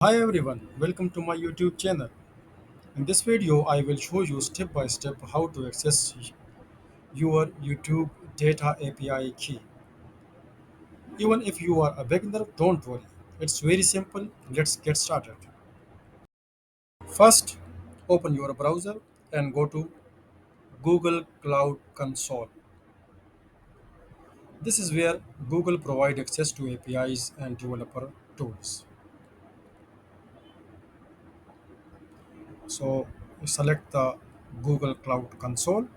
Hi everyone, welcome to my YouTube channel. In this video, I will show you step by step how to access your YouTube data API key. Even if you are a beginner, don't worry. It's very simple. Let's get started. First, open your browser and go to Google Cloud Console. This is where Google provides access to APIs and developer tools. So, select the Google Cloud Console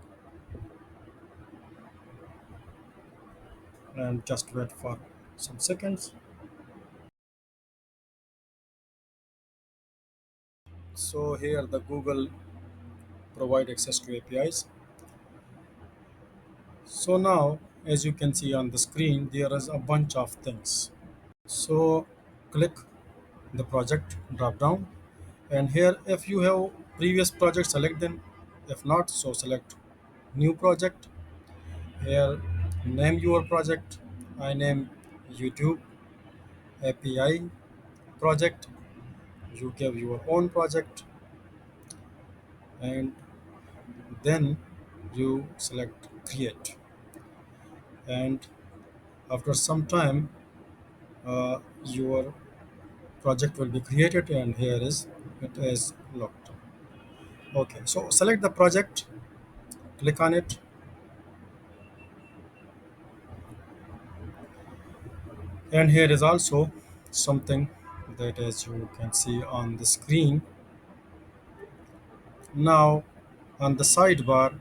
and just wait for some seconds. So here the Google provide access to APIs. So now, as you can see on the screen, there is a bunch of things. So click the project drop down, and here if you have previous project, select them. If not, so select new project. Here name your project. I name YouTube API project. You give your own project, and then you select create. And after some time, your project will be created, and here is it is locked. Okay, so select the project, click on it, and here is also something that, as you can see on the screen now, on the sidebar,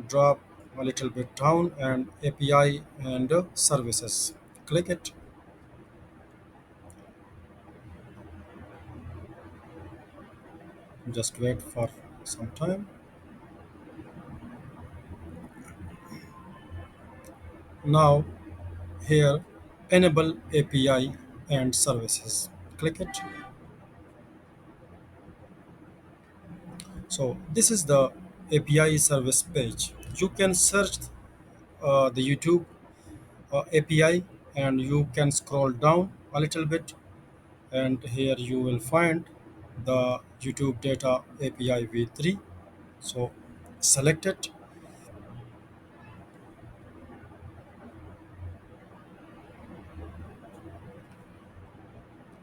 drop a little bit down and API and services, click it. Just wait for some time. Now here, enable API and services, click it. So this is the API service page. You can search the YouTube API, and you can scroll down a little bit, and here you will find the YouTube data API v3. So select it.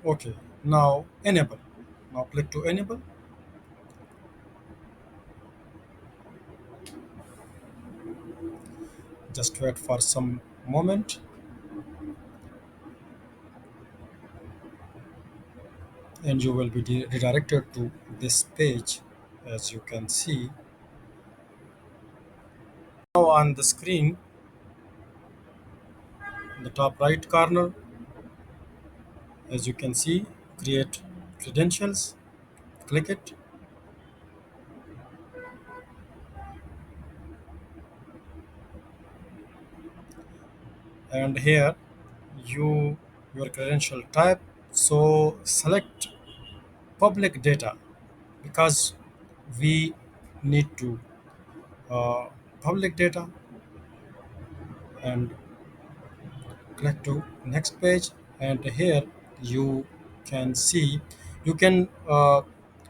Okay, now enable. Now click to enable. Just wait for some moment, and you will be redirected to this page. As you can see now on the screen, in the top right corner, as you can see, create credentials, click it. And here you your credential type, so select public data, because we need to public data, and click to next page. And here you can see, you can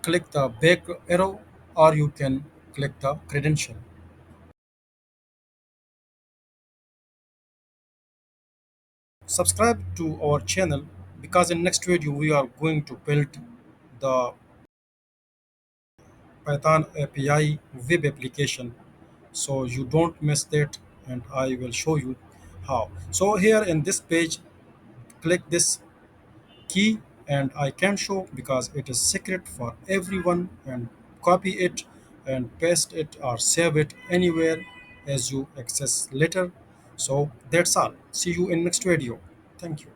click the back arrow, or you can click the credential. Subscribe to our channel, because in next video we are going to build the Python API web application, so you don't miss that, and I will show you how. So here in this page, click this key, and I can show because it is secret for everyone, and copy it and paste it or save it anywhere as you access later. So that's all. See you in next video. Thank you.